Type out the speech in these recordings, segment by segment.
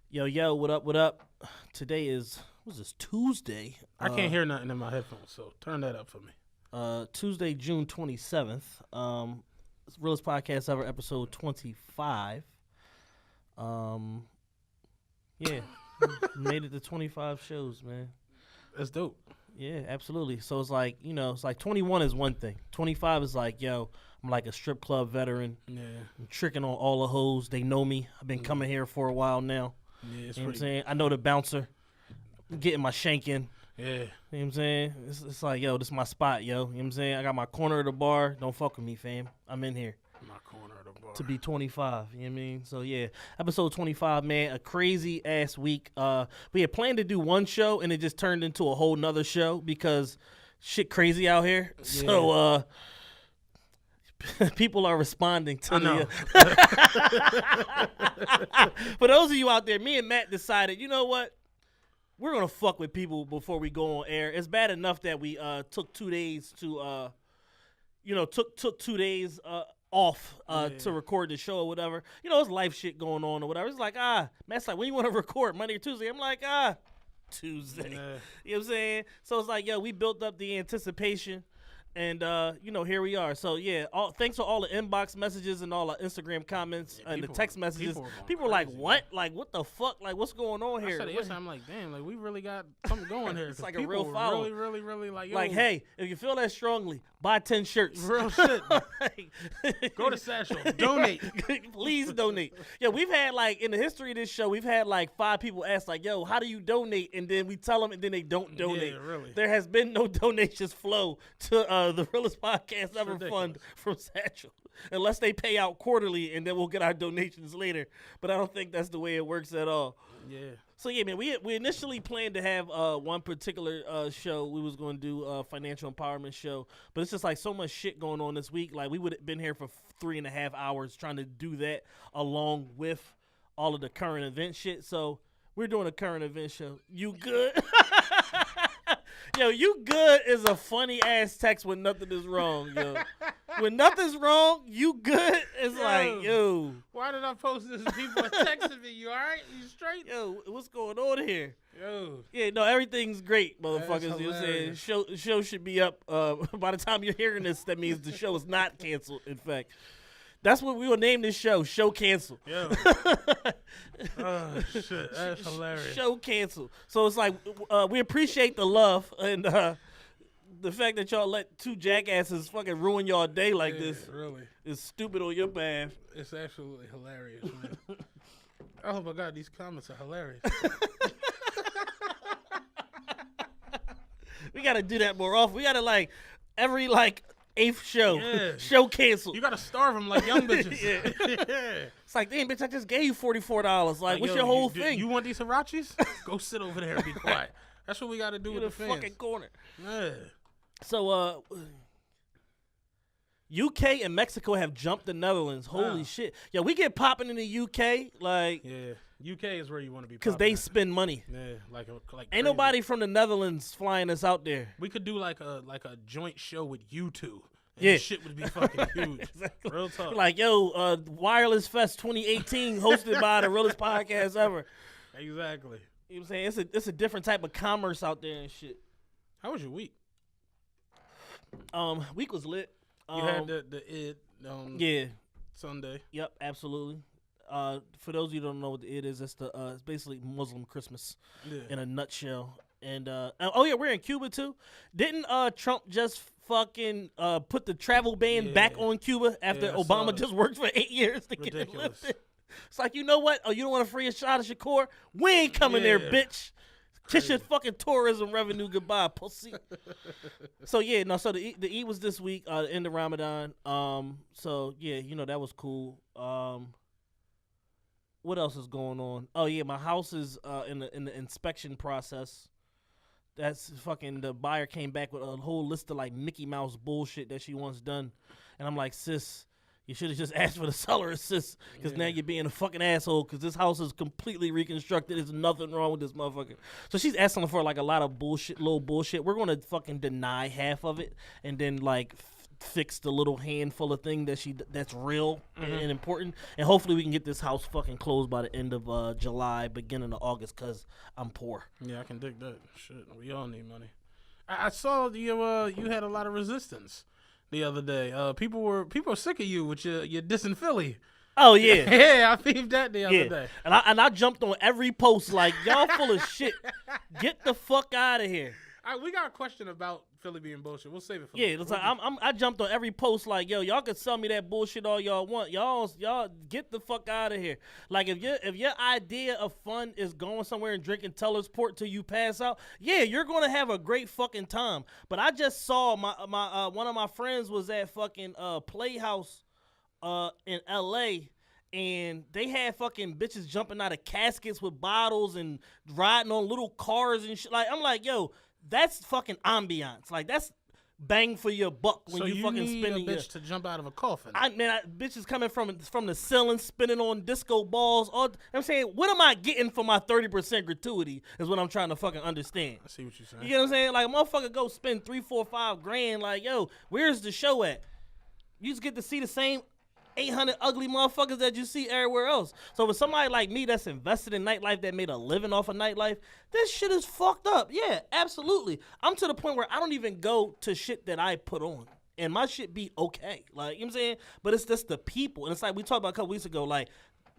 Yo, what up, what up? Today is, what's this, Tuesday? I can't hear nothing in my headphones, so turn that up for me. Tuesday, June 27th. It's Realest Podcast Ever, episode 25. Yeah, made it to 25 shows, man. That's dope. Yeah, absolutely. So it's like, it's like 21 is one thing. 25 is like, I'm like a strip club veteran. Yeah. I'm tricking on all the hoes. They know me. I've been coming here for a while now. Yeah, it's You know what I'm pretty. saying? I know the bouncer. I'm getting my shank in. Yeah. You know what I'm saying? It's like, this is my spot, yo. You know what I'm saying? I got my corner of the bar. Don't fuck with me, fam. I'm in here My corner of the bar. to be 25. You know what I mean? So, yeah. Episode 25, man. A crazy-ass week. We had planned to do one show, and it just turned into a whole nother show because shit crazy out here. Yeah. So, people are responding to I know. For those of you out there, me and Matt decided, you know what? We're gonna fuck with people before we go on air. It's bad enough that we took 2 days to took 2 days off to record the show or whatever. It's life shit going on or whatever. It's like, Matt's like, when you want to record, Monday or Tuesday? I'm like, Tuesday. Yeah. You know what I'm saying? So it's like, we built up the anticipation. And, here we are. So, thanks for all the inbox messages and all the Instagram comments and the text messages. People were like, what? Like, what the fuck? Like, what's going on here? I said it yesterday, I'm like, damn, like, we really got something going here. It's 'cause like a people real were follow. Really like, yo. Like, hey, if you feel that strongly, buy 10 shirts. Real shit. Go to Satchel. Donate. Please donate. Yeah, we've had, like, in the history of this show, we've had, like, 5 people ask, like, yo, how do you donate? And then we tell them, and then they don't donate. Yeah, really. There has been no donations flow to the Realest Podcast Ever ridiculous. Fund from Satchel. Unless they pay out quarterly, and then we'll get our donations later. But I don't think that's the way it works at all. Yeah. So, yeah, man, we initially planned to have one particular show. We was going to do a financial empowerment show. But it's just, like, so much shit going on this week. Like, we would have been here for 3.5 hours trying to do that along with all of the current event shit. So, we're doing a current event show. You good? Yo, you good is a funny-ass text when nothing is wrong, yo. When nothing's wrong, you good? It's like, yo. Why did I post this? People are texting me. You all right? You straight? Yo, what's going on here? Yo. Yeah, no, everything's great, motherfuckers. That's You know what I'm saying? hilarious. Show should be up. By the time you're hearing this, that means the show is not canceled, in fact. That's what we will name this show, Show Cancel. Yo. Oh, shit. That's hilarious. Show Cancel. So it's like, we appreciate the love and the fact that y'all let 2 jackasses fucking ruin y'all day like Yeah, this Really. is stupid on your behalf. It's absolutely hilarious, man. Oh my God, these comments are hilarious. We got to do that more often. We got to, like, every, like, 8th show, Yeah. Show Cancel. You gotta starve them like young bitches. Yeah. Yeah. It's like, damn, bitch, I just gave you $44. Like, what's yo, your whole you, thing? You want these Hirachis? Go sit over there and be quiet. That's what we gotta do in with the the fans. fucking corner. Yeah. So, UK and Mexico have jumped the Netherlands. Holy Wow. shit. Yo, we get popping in the UK, like, Yeah. UK is where you want to be. because they spend money. Yeah, like Ain't crazy. nobody from the Netherlands flying us out there. We could do like a joint show with you two. And Yeah. the shit would be fucking huge. Exactly. Real talk. Like, yo, Wireless Fest 2018 hosted by the Realest Podcast Ever. Exactly. You know what I'm saying? It's a different type of commerce out there and shit. How was your week? Week was lit. You had the id Yeah. Sunday. Yep, absolutely. For those of you who don't know what it is, it's basically Muslim Christmas Yeah. in a nutshell. And we're in Cuba too. Didn't Trump just fucking put the travel ban back Yeah. on Cuba after Yeah, I saw Obama it. just worked for 8 years to get it Ridiculous. lifted? It's like, you know what? Oh, you don't want to free a shot of Shakur? We ain't coming there, Yeah. bitch. Kiss your Crazy. fucking tourism revenue goodbye, pussy. So the Eid was this week, end of Ramadan. So yeah, that was cool. What else is going on? Oh yeah, my house is in the inspection process. That's fucking, the buyer came back with a whole list of like Mickey Mouse bullshit that she wants done, and I'm like, sis, you should have just asked for the seller assist, because now you're being a fucking asshole, because this house is completely reconstructed. There's nothing wrong with this motherfucker. So she's asking for like a lot of bullshit, little bullshit. We're going to fucking deny half of it and then like fix the little handful of thing that's real and important, and hopefully we can get this house fucking closed by the end of July, beginning of August, because I'm poor. Yeah, I can dig that. Shit, we all need money. I saw you had a lot of resistance the other day. People were sick of you with your dissing Philly. Oh yeah, yeah, I peeped that the other day. And I jumped on every post like, y'all full of shit. Get the fuck out of here. We got a question about Philly being bullshit. We'll save it for it's like I jumped on every post like, yo, y'all can sell me that bullshit all y'all want. Y'all get the fuck out of here. Like if your idea of fun is going somewhere and drinking Teller's Port till you pass out, yeah, you're gonna have a great fucking time. But I just saw my one of my friends was at fucking Playhouse in LA, and they had fucking bitches jumping out of caskets with bottles and riding on little cars and shit. Like I'm like, yo, that's fucking ambiance. Like that's bang for your buck when you fucking spinning. So you need a bitch to jump out of a coffin. Bitches coming from the ceiling, spinning on disco balls. I'm saying, what am I getting for my 30% gratuity? Is what I'm trying to fucking understand. I see what you're saying. You know what I'm saying? Like a motherfucker go spend $3, $4, $5 Like, yo, where's the show at? You just get to see the same 800 ugly motherfuckers that you see everywhere else. So with somebody like me that's invested in nightlife, that made a living off of nightlife, this shit is fucked up. Yeah, absolutely. I'm to the point where I don't even go to shit that I put on, and my shit be okay. Like, you know what I'm saying? But it's just the people. And it's like we talked about a couple weeks ago, like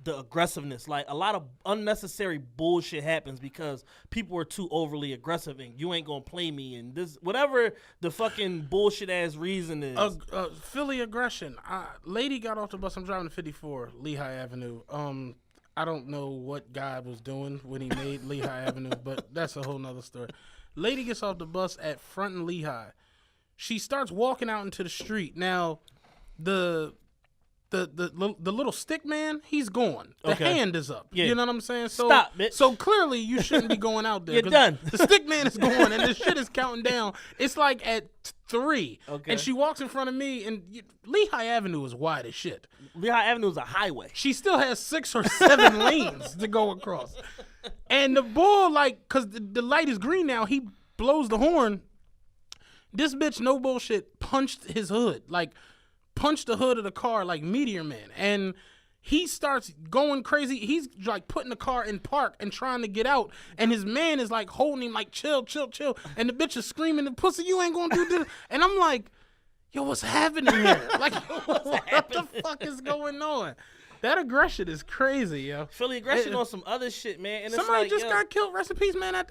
the aggressiveness. Like a lot of unnecessary bullshit happens because people are too overly aggressive and you ain't gonna play me and this whatever the fucking bullshit ass reason is. Philly aggression. Lady got off the bus. I'm driving to 54 Lehigh Avenue. I don't know what God was doing when he made Lehigh Avenue, but that's a whole nother story. Lady gets off the bus at Front and Lehigh. She starts walking out into the street. Now, the little stick man, he's gone. The hand is up. Yeah. You know what I'm saying? So, stop, bitch. So clearly you shouldn't be going out there. You're done. The stick man is gone and the shit is counting down. It's like at 3. Okay. And she walks in front of me, and Lehigh Avenue is wide as shit. Lehigh Avenue is a highway. She still has 6 or 7 lanes to go across. And the bull, like, because the light is green now, he blows the horn. This bitch, no bullshit, punched his hood. Like, punched the hood of the car like Meteor Man, and he starts going crazy. He's like putting the car in park and trying to get out, and his man is like holding him like chill, and the bitch is screaming, "The pussy, you ain't gonna do this." And I'm like, yo, what's happening here? Like, what the fuck is going on? That aggression is crazy, yo. Philly aggression on some other shit, man. And somebody it's like, just got killed. Rest in peace, man. At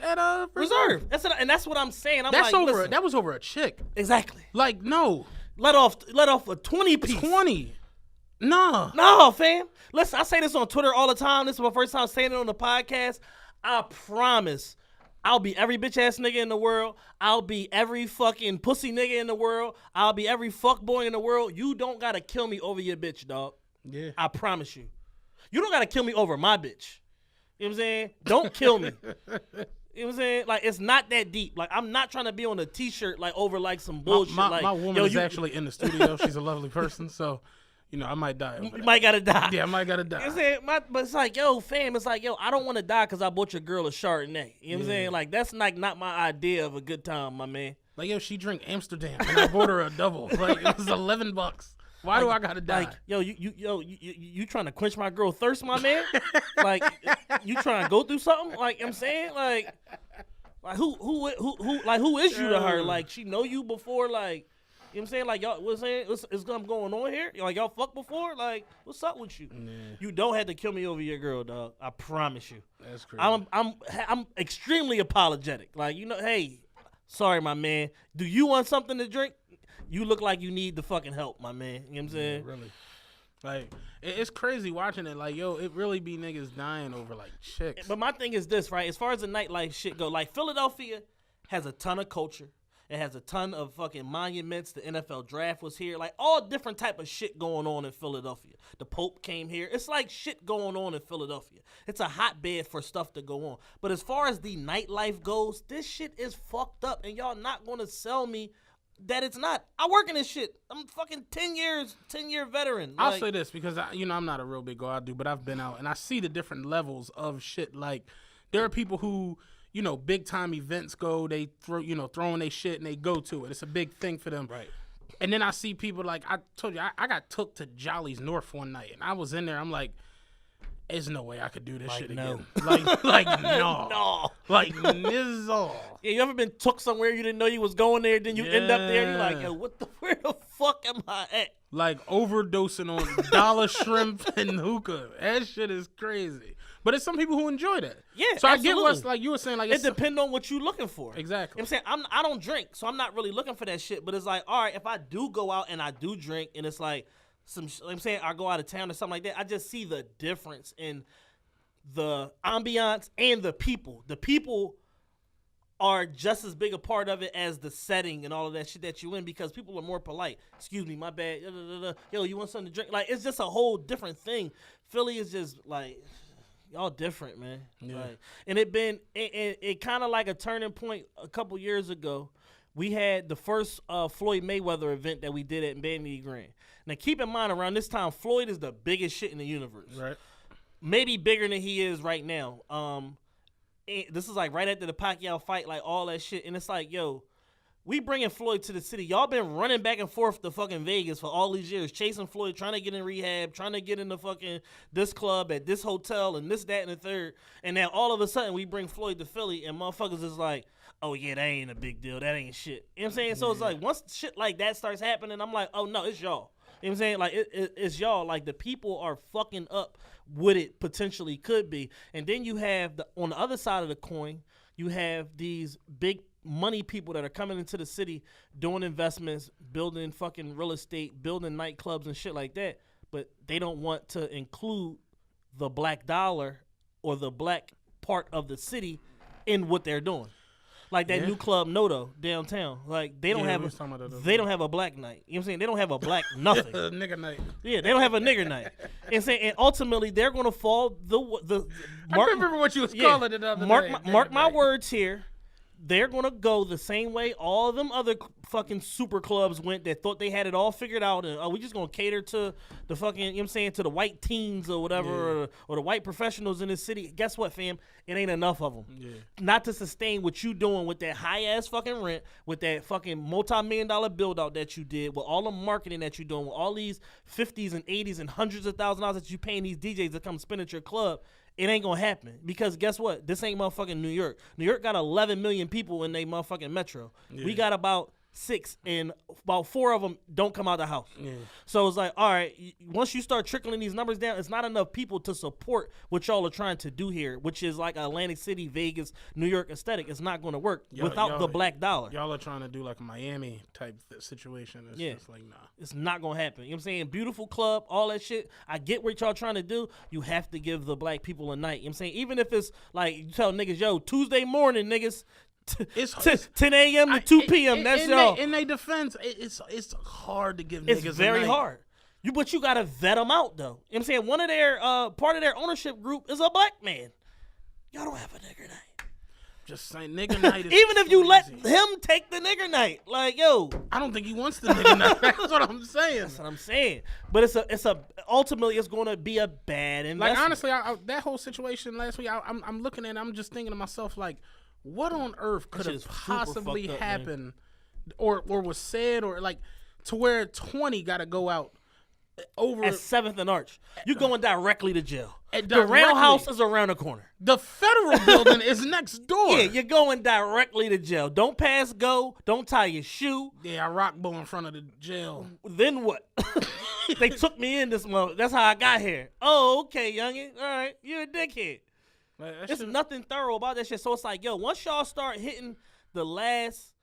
Reserve. That's what I'm saying. That's like, over. listen. That was over a chick. Exactly. Like, no. Let off a 20 piece. 20. No, fam. Listen, I say this on Twitter all the time. This is my first time saying it on the podcast. I promise I'll be every bitch ass nigga in the world. I'll be every fucking pussy nigga in the world. I'll be every fuck boy in the world. You don't gotta kill me over your bitch, dog. Yeah. I promise you. You don't gotta kill me over my bitch. You know what I'm saying? Don't kill me. You know what I'm saying? Like, it's not that deep. Like, I'm not trying to be on a T-shirt, like, over, like, some bullshit. My woman is actually in the studio. She's a lovely person, so, you know, I might die. You might gotta die. Yeah, I might gotta die. You know what I'm saying? But it's like, yo, fam, it's like, yo, I don't want to die because I bought your girl a Chardonnay. You know what I'm saying? Like, that's, like, not my idea of a good time, my man. Like, yo, she drink Amsterdam, and I bought her a double. Like, it was $11. Why do I gotta die? Like, yo, you trying to quench my girl thirst, my man? Like, you trying to go through something? Like, I'm saying, like who is you to her? Like, she know you before, like, you know what I'm saying? Like, y'all, what's saying? What's going on here? Like, y'all fucked before? Like, what's up with you? Yeah. You don't have to kill me over your girl, dog. I promise you. That's crazy. I'm extremely apologetic. Like, you know, hey, sorry, my man. Do you want something to drink? You look like you need the fucking help, my man. You know what I'm saying? Yeah, really. Like, it's crazy watching it. Like, yo, it really be niggas dying over, like, chicks. But my thing is this, right? As far as the nightlife shit go, like, Philadelphia has a ton of culture. It has a ton of fucking monuments. The NFL draft was here. Like, all different type of shit going on in Philadelphia. The Pope came here. It's like shit going on in Philadelphia. It's a hotbed for stuff to go on. But as far as the nightlife goes, this shit is fucked up. And y'all not going to sell me that it's not. I work in this shit. I'm fucking 10-year veteran. I'll say this because, I'm not a real big go out dude, but I've been out and I see the different levels of shit. Like, there are people who, big time events go, they throwing their shit and they go to it. It's a big thing for them. Right. And then I see people like, I told you, I got took to Jolly's North one night, and I was in there. I'm like, there's no way I could do this shit again. Like no. No. Like, nizzo. Yeah, you ever been took somewhere you didn't know you was going there, then you end up there, you're like, yo, where the fuck am I at? Like, overdosing on dollar shrimp and hookah. That shit is crazy. But it's some people who enjoy that. Yeah, so absolutely. I get what's, like, you were saying, like, it depends on what you're looking for. Exactly. You know what I'm saying? I don't drink, so I'm not really looking for that shit. But it's like, all right, if I do go out and I do drink, and it's like, I'm saying I go out of town or something like that, I just see the difference in the ambiance and the people. The people are just as big a part of it as the setting and all of that shit that you in, because people are more polite. Excuse me, my bad. Yo, you want something to drink? Like, it's just a whole different thing. Philly is just like, y'all different, man. Yeah. Like, and it kind of like a turning point a couple years ago. We had the first Floyd Mayweather event that we did at Vanity Grand. Now, keep in mind, around this time, Floyd is the biggest shit in the universe. Right. Maybe bigger than he is right now. This is like right after the Pacquiao fight, like all that shit. And it's like, yo, we bringing Floyd to the city. Y'all been running back and forth to fucking Vegas for all these years, chasing Floyd, trying to get in rehab, trying to get in the fucking this club at this hotel and this, that, and the third. And now all of a sudden we bring Floyd to Philly and motherfuckers is like, oh yeah, that ain't a big deal. That ain't shit. You know what I'm saying? So it's like, once shit like that starts happening, I'm like, oh no, it's y'all. You know what I'm saying? Like, it's y'all. Like, the people are fucking up what it potentially could be. And then you have, on the other side of the coin, you have these big money people that are coming into the city doing investments, building fucking real estate, building nightclubs and shit like that. But they don't want to include the black dollar or the black part of the city in what they're doing. Like that new club Noto downtown. Like, they don't have a black night. You know what I'm saying? They don't have a black nothing. Nigga night. Yeah, they don't have a nigger night. And ultimately they're gonna fall the I remember what you was calling it the other day. Mark my words here. They're going to go the same way all of them other fucking super clubs went that thought they had it all figured out. And we just going to cater to the fucking, you know what I'm saying, to the white teens or whatever, or the white professionals in this city. Guess what, fam? It ain't enough of them. Yeah. Not to sustain what you doing with that high-ass fucking rent, with that fucking multi-million-dollar build-out that you did, with all the marketing that you're doing, with all these 50s and 80s and hundreds of thousands of dollars that you paying these DJs to come spin at your club. It ain't gonna happen, because guess what? This ain't motherfucking New York. New York got 11 million people in they motherfucking metro. Yeah. We got about 6, and about 4 of them don't come out the house. Yeah. So it's like, all right, once you start trickling these numbers down, it's not enough people to support what y'all are trying to do here, which is like Atlantic City, Vegas, New York aesthetic. It's not going to work without the black dollar. Y'all are trying to do like a Miami type situation. It's just like, nah. It's not going to happen. You know what I'm saying? Beautiful club, all that shit. I get what y'all trying to do. You have to give the black people a night. You know what I'm saying? Even if it's like, you tell niggas, yo, Tuesday morning, niggas, it's 10 a.m. to 2 p.m. That's y'all. In their defense, it's hard to give niggas a night. It's very hard. But you got to vet them out, though. You know what I'm saying? One of their, part of their ownership group is a black man. Y'all don't have a nigger night. Just saying, nigger night is even if you crazy. let him take the nigger night. Like, yo. I don't think he wants the nigger night. That's what I'm saying. That's what I'm saying. But ultimately, it's going to be a bad investment. Like, honestly, that whole situation last week, I'm looking at it, I'm just thinking to myself, like, what on earth could have possibly happened or was said, or like, to where 20 got to go out over at 7th and Arch? You going directly to jail. The roundhouse is around the corner. The federal building is next door. Yeah, you're going directly to jail. Don't pass go. Don't tie your shoe. Yeah, I rock bow in front of the jail. Then what? They took me in this month. That's how I got here. Oh, okay, youngin. All right, you're a dickhead. There's nothing thorough about that shit. So it's like, yo, once y'all start hitting the last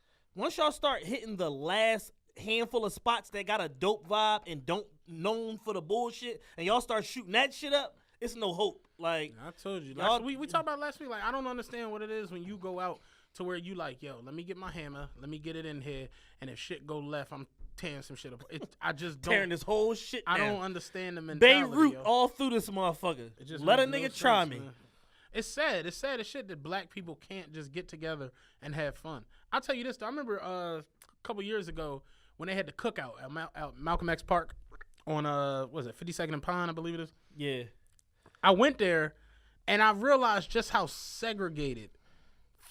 handful of spots that got a dope vibe and don't known for the bullshit, and y'all start shooting that shit up, it's no hope. Like, I told you, we talked about last week. Like, I don't understand what it is when you go out to where you like, yo, let me get my hammer, let me get it in here, and if shit go left, I'm tearing some shit up. I just don't. Tearing this whole shit down. I don't understand the mentality. Beirut all through this motherfucker. Let a nigga try me. Man. It's sad. It's sad as shit that black people can't just get together and have fun. I'll tell you this, though. I remember a couple years ago when they had the cookout at Malcolm X Park on, 52nd and Pine, I believe it is? Yeah. I went there, and I realized just how segregated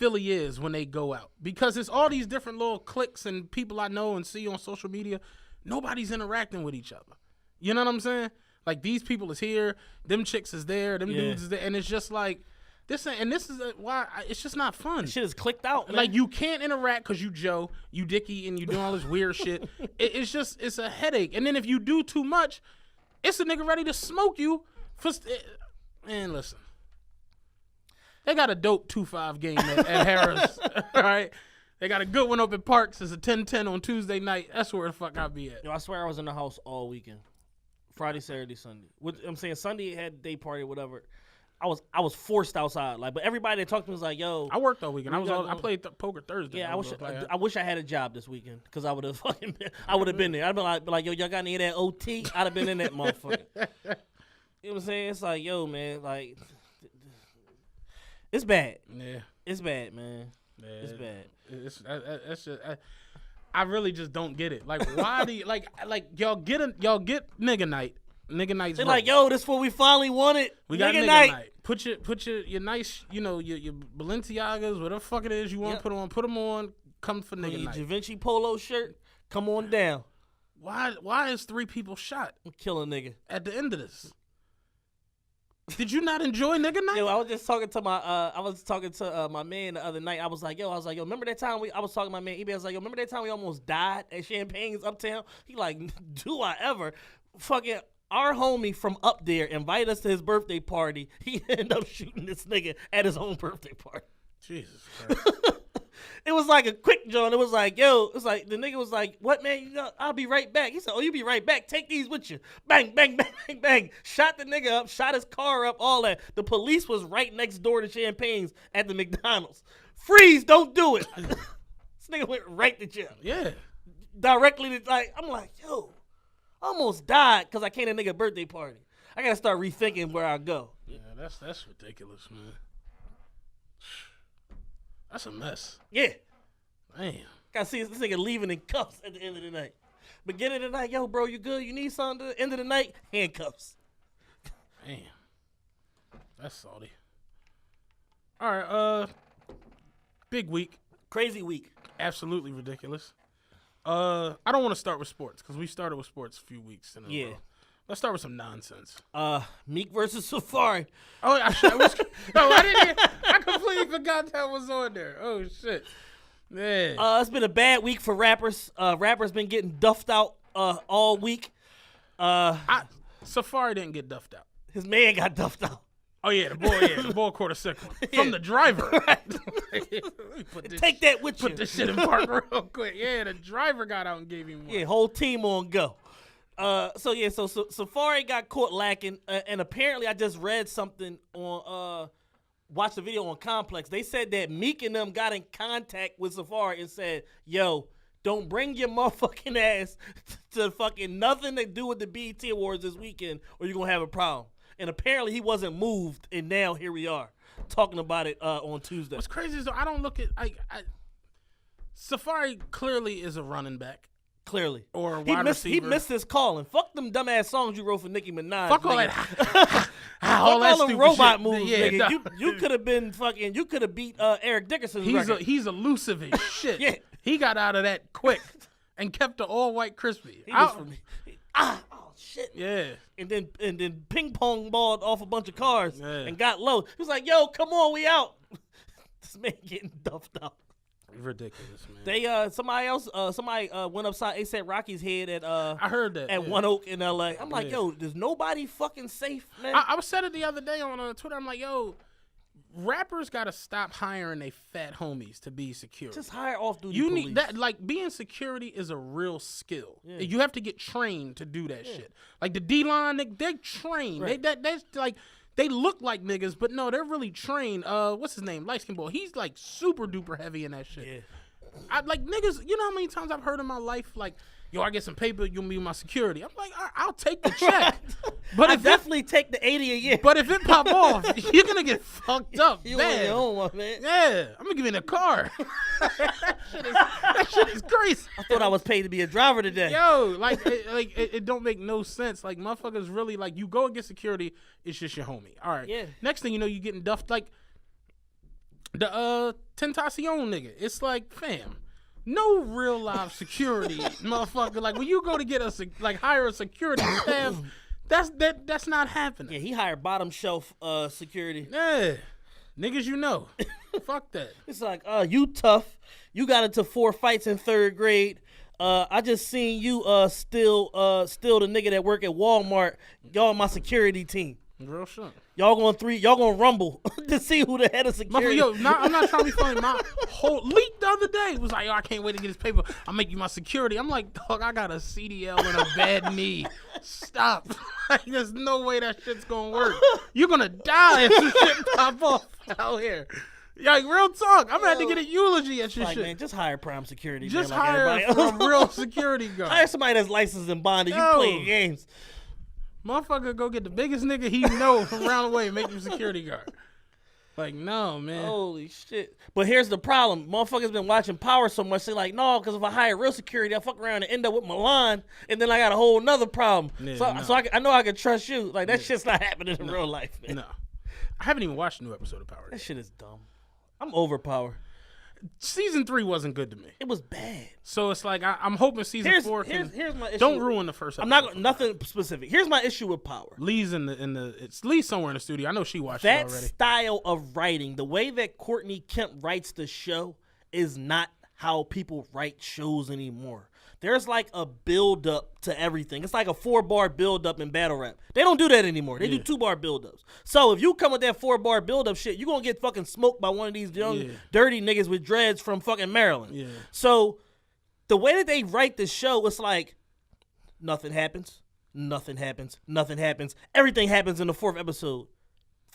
Philly is when they go out, because it's all these different little cliques and people I know and see on social media. Nobody's interacting with each other. You know what I'm saying? Like, these people is here, them chicks is there, them dudes is there, and it's just like this is why it's just not fun. Shit is clicked out, man. Like, you can't interact because you Joe, you Dickie, and you doing all this weird shit. It's a headache. And then if you do too much, it's a nigga ready to smoke you. Man, listen. They got a dope 2-5 game at Harris. All right? They got a good one up at Parks. It's a 10-10 on Tuesday night. That's where the fuck I be at. Yo, I swear I was in the house all weekend. Friday, Saturday, Sunday. I'm saying Sunday had day party or whatever. I was forced outside. Like, but everybody that talked to me was like, "Yo." I worked all weekend. I played poker Thursday. Yeah, I wish I had a job this weekend because I would have been there. I'd be like, "Yo, y'all got any of that OT?" I'd have been in that motherfucker. You know what I'm saying? It's like, yo, man, like, it's bad. Yeah, it's bad, man. Yeah, it's bad. That's just. I really just don't get it. Like, why do you like y'all get nigga night? Nigga night's They're like, yo, this what we finally wanted. We got nigga night. Put your nice, your Balenciagas, whatever the fuck it is you want to put them on. Come for nigga night. Your Givenchy polo shirt, come on down. Why is 3 people shot? Kill a nigga at the end of this. Did you not enjoy nigga night? Yo, I was just talking to my man the other night. I was like, yo, remember that time I was talking to my man? He was like, yo, remember that time we almost died at Champagne's Uptown? He like, do I ever? Fucking our homie from up there invited us to his birthday party. He ended up shooting this nigga at his own birthday party. Jesus Christ. It was like a quick joint. It was like, yo, it's like the nigga was like, what, man? I'll be right back. He said, oh, you be right back. Take these with you. Bang, bang, bang, bang, bang. Shot the nigga up, shot his car up, all that. The police was right next door to Champagne's at the McDonald's. Freeze, don't do it. This nigga went right to jail. Yeah. Directly to, like, I'm like, yo, I almost died because I came to nigga birthday party. I got to start rethinking where I go. Yeah, that's ridiculous, man. That's a mess. Yeah. Damn. Gotta see this nigga leaving in cuffs at the end of the night. Beginning of the night, yo, bro, you good? You need something at the end of the night? Handcuffs. Damn. That's salty. All right, big week. Crazy week. Absolutely ridiculous. I don't want to start with sports because we started with sports a few weeks in a row. Let's start with some nonsense. Meek versus Safari. Oh, I didn't. I completely forgot that was on there. Oh shit. Yeah. It's been a bad week for rappers. Rappers been getting duffed out all week. Safari didn't get duffed out. His man got duffed out. Oh yeah, the boy caught a sick one from the driver. Take that with you. Put this shit in park real quick. Yeah, the driver got out and gave him one. Yeah, whole team on go. So Safari got caught lacking, and apparently I just read something on watched the video on Complex. They said that Meek and them got in contact with Safari and said, yo, don't bring your motherfucking ass to fucking nothing to do with the BET Awards this weekend or you're gonna have a problem. And apparently he wasn't moved, and now here we are talking about it on Tuesday. What's crazy is though, I don't look at Safari clearly is a running back. Clearly. Or a wide receiver. He missed his calling. Fuck them dumbass songs you wrote for Nicki Minaj. Fuck all nigga. that. All them robot shit. moves, yeah, nigga. No. You could have been fucking. You could have beat Eric Dickerson's record. He's elusive as shit. Yeah. He got out of that quick and kept the all white crispy. Oh shit. Yeah. And then ping pong balled off a bunch of cars and got low. He was like, "Yo, come on, we out." This man getting duffed out. Ridiculous, man. They somebody went upside A$AP Rocky's head at I heard that at One Oak in LA. I'm like, yo, there's nobody fucking safe, man. I said it the other day on Twitter. I'm like, yo, rappers gotta stop hiring they fat homies to be security. Just hire off duty. You police. need that. Like, being security is a real skill. Yeah. You have to get trained to do that shit. Like the D-line, they're trained. Right. That's like. They look like niggas, but no, they're really trained. What's his name? Light skin boy. He's like super duper heavy in that shit. Yeah. I like niggas. You know how many times I've heard in my life, like, yo, I get some paper, you'll be my security. I'm like, I'll take the check. But I definitely take the 80 a year. But if it pop off, you're gonna get fucked up. You on your own one, man. Yeah, I'm gonna give you the car. that shit is crazy. I thought I was paid to be a driver today. Yo, it don't make no sense. Like, motherfuckers really, like, you go and get security, it's just your homie. All right. Yeah. Next thing you know, you getting duffed. Like, The Tentacion nigga. It's like, fam, no real life security, motherfucker. Like when you go to get hire a security staff, that's not happening. Yeah, he hired bottom shelf security. Yeah, niggas, you know, fuck that. It's like, you tough. You got into 4 fights in 3rd grade. I just seen you steal the nigga that work at Walmart. Y'all my security team. Real shit. Y'all gonna rumble to see who the head of security. I'm not trying to be funny. My whole leak the other day was like, yo, I can't wait to get this paper. I'll make you my security. I'm like, dog, I got a CDL and a bad knee. Stop. Like, there's no way that shit's gonna work. You're gonna die if this shit pop off out here. Like, real talk. I'm gonna have to get a eulogy at your shit. Man, just hire prime security. Just man, like hire a real security guard. Hire somebody that's licensed and bonded. You playing games. Motherfucker, go get the biggest nigga he know from around the way and make him security guard. Like, no, man. Holy shit. But here's the problem. Motherfuckers been watching Power so much, they're like, no, because if I hire real security, I'll fuck around and end up with Milan, and then I got a whole nother problem. Yeah, so I know I can trust you. Like, that shit's not happening in real life, man. No. I haven't even watched a new episode of Power. That shit is dumb. I'm over Power. Season 3 wasn't good to me. It was bad. So it's like I'm hoping season 4 can. Here's my issue. Don't ruin the first episode. I'm not nothing specific. Here's my issue with Power. Lee's it's Lee's somewhere in the studio. I know she watched it That already. style of writing, the way that Courtney Kemp writes the show, is not how people write shows anymore. There's like a build up to everything. It's like a 4-bar build up in battle rap. They don't do that anymore. They do 2-bar build ups. So if you come with that 4-bar build up shit, you're gonna get fucking smoked by one of these young dirty niggas with dreads from fucking Maryland. Yeah. So the way that they write the show, it's like nothing happens, nothing happens, nothing happens. Everything happens in the 4th episode.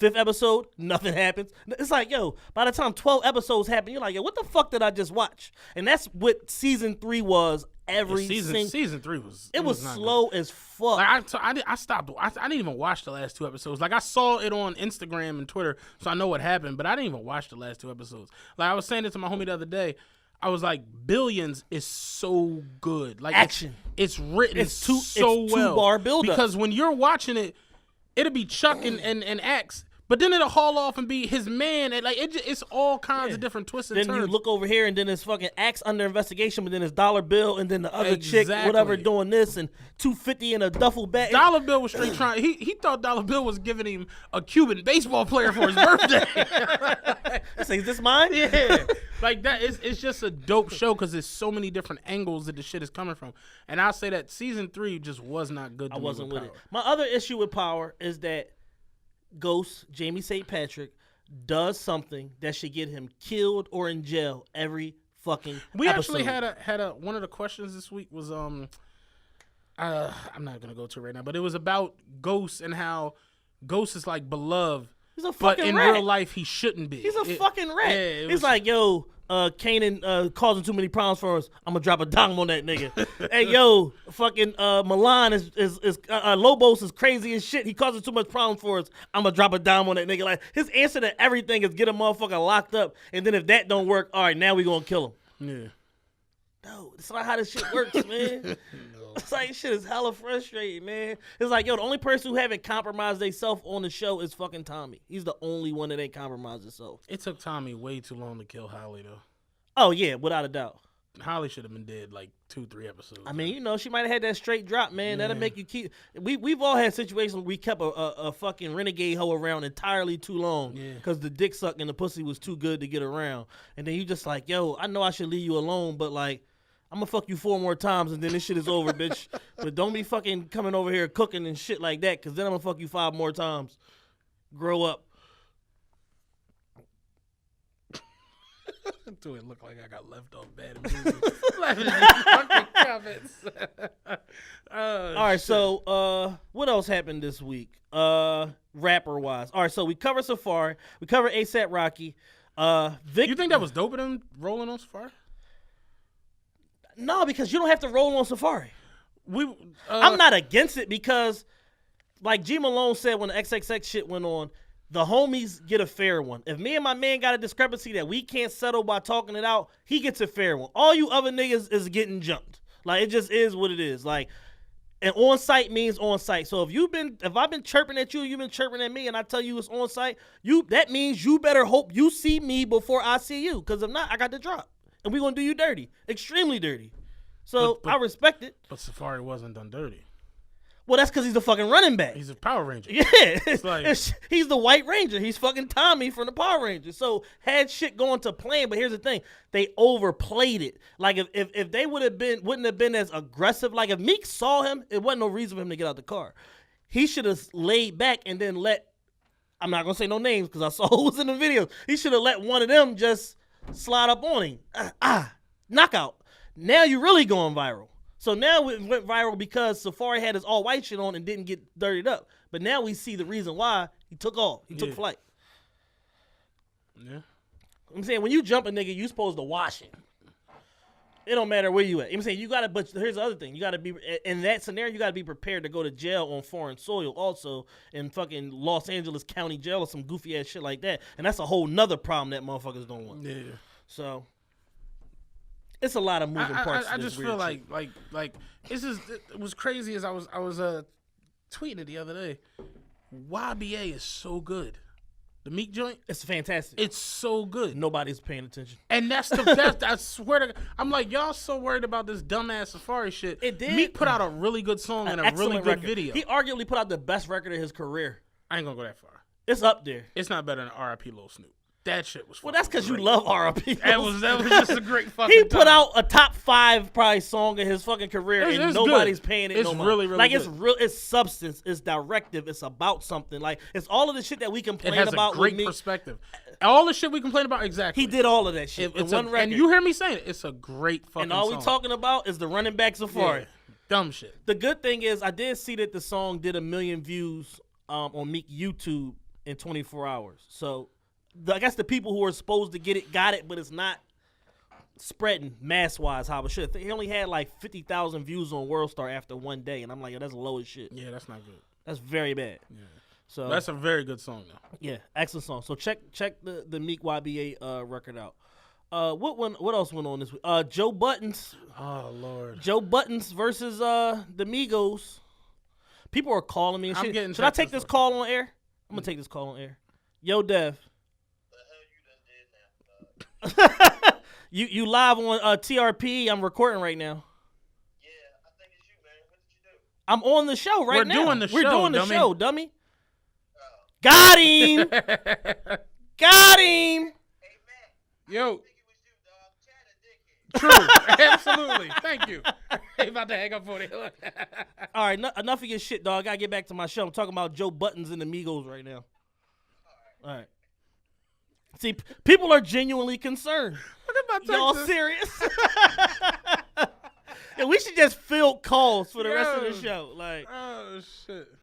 5th episode, nothing happens. It's like, yo, by the time 12 episodes happen, you're like, yo, what the fuck did I just watch? And that's what season 3 was. Season 3 was it was slow as fuck. Like I stopped. I didn't even watch the last 2 episodes. Like I saw it on Instagram and Twitter, so I know what happened. But I didn't even watch the last 2 episodes. Like I was saying it to my homie the other day. I was like, Billions is so good. Like action. It's written it's so well. 2-bar build up. Because when you're watching it, it'll be Chuck and Axe. But then it'll haul off and be his man. And like it's all kinds of different twists and then turns. You look over here and then it's fucking Axe under investigation, but then it's Dollar Bill and then the other chick, whatever, doing this and $250 in a duffel bag. Dollar Bill was straight trying. He thought Dollar Bill was giving him a Cuban baseball player for his birthday. It's like, is this mine? Yeah, like that. It's just a dope show because there's so many different angles that the shit is coming from. And I'll say that season 3 just was not good. I wasn't with it. My other issue with Power is that Ghost, Jamie St. Patrick, does something that should get him killed or in jail every fucking We episode. actually had a one of the questions this week was I'm not gonna go to it right now, but it was about Ghost and how Ghost is like beloved. He's a fucking but in rat. Real life he shouldn't be. He's a fucking rat. Yeah, He's like, yo, Kanan causing too many problems for us. I'm gonna drop a dime on that nigga. Hey, yo, fucking Milan is Lobos is crazy as shit. He causing too much problems for us. I'm gonna drop a dime on that nigga. Like his answer to everything is get a motherfucker locked up, and then if that don't work, all right, now we gonna kill him. Yeah. No, that's not how this shit works, man. It's like shit is hella frustrating, man. It's like, yo, the only person who haven't compromised themselves on the show is fucking Tommy. He's the only one that ain't compromised himself. It took Tommy way too long to kill Holly though. Oh yeah, without a doubt. Holly should have been dead like 2-3 episodes. I mean, you know, she might have had that straight drop, man. That'll make you keep. We've all had situations where we kept a fucking renegade hoe around entirely too long because the dick suck and the pussy was too good to get around, and then you just like, yo, I know I should leave you alone, but like, I'm gonna fuck you 4 more times and then this shit is over, bitch. But don't be fucking coming over here cooking and shit like that, because then I'm gonna fuck you 5 more times. Grow up. Do it look like I got left off bad music? Laughing at these fucking comments. All right, shit. So what else happened this week? Rapper wise. All right, so we covered Safari, we covered ASAP Rocky. You think that was dope of them rolling on Safari? No, because you don't have to roll on Safari. I'm not against it because, like G Malone said when the XXX shit went on, the homies get a fair one. If me and my man got a discrepancy that we can't settle by talking it out, he gets a fair one. All you other niggas is getting jumped. Like, it just is what it is. Like, And on site means on site. So if I've been chirping at you, you've been chirping at me, and I tell you it's on site, that means you better hope you see me before I see you. Because if not, I got the drop. And we're gonna do you dirty. Extremely dirty. So I respect it. But Safari wasn't done dirty. Well, that's because he's a fucking running back. He's a Power Ranger. Yeah. Like, he's the White Ranger. He's fucking Tommy from the Power Rangers. So had shit going to plan, but here's the thing. They overplayed it. Like if they wouldn't have been as aggressive, like if Meek saw him, it wasn't no reason for him to get out the car. He should have laid back and then I'm not gonna say no names because I saw who was in the video. He should have let one of them just slide up on him. Knockout. Now you really going viral. So now it went viral because Safari had his all white shit on and didn't get dirtied up. But now we see the reason why he took off. He took flight. Yeah. I'm saying when you jump a nigga, you supposed to wash it. It don't matter where you at. I'm saying but here's the other thing. You gotta be in that scenario, you gotta be prepared to go to jail on foreign soil also in fucking Los Angeles County Jail or some goofy ass shit like that. And that's a whole nother problem that motherfuckers don't want. Yeah. So it's a lot of moving parts. I just feel like this is it was crazy as I was tweeting it the other day. YBA is so good. The Meek joint, it's fantastic. It's so good. Nobody's paying attention. And that's I swear to God, I'm like, y'all so worried about this dumbass Safari shit. It did. Meek put out a really good song and a really good record. video. He arguably put out the best record of his career. I ain't gonna go that far. It's up there. It's not better than R.I.P. Lil Snoop. That shit was. Well, that's because you great. love R.I.P. That was just a great fucking. He put out a top 5 probably song in his fucking career, and nobody's paying it. It's no more. really like good. It's real. It's substance. It's directive. It's about something. Like it's all of the shit that we complain it has about. A great with me. Perspective. All the shit we complain about, exactly. He did all of that shit. It's one record. And you hear me saying it. It's a great fucking. And all song. we talking about is the running back Safari. Yeah. Dumb shit. The good thing is, I did see that the song did 1 million views on Meek YouTube in 24 hours. So. I guess the people who are supposed to get it got it, but it's not spreading mass-wise how it should. He only had like 50,000 views on WorldStar after one day, and I'm like, yo, that's low as shit. Yeah, that's not good. That's very bad. Yeah. So that's a very good song, though. Yeah, excellent song. So check the Meek YBA record out. What else went on this week? Joe Buttons. Oh Lord. Joe Buttons versus the Migos. People are calling me and shit. Should I take this call on air? I'm gonna take this call on air. Yo, Dev. You live on TRP. I'm recording right now. Yeah, I think it's you, man. What did you do? I'm on the show right now. We're doing the show, dummy. Got him. Got him. Hey, man. Yo. I think it was you, dog. Chad a dickhead. True. Absolutely. Thank you. Ain't about to hang up on it. All right, enough of your shit, dog. I gotta get back to my show. I'm talking about Joe Buttons and the Migos right now. All right. See, people are genuinely concerned. Y'all serious? And we should just field calls for the rest of the show. Like, oh shit.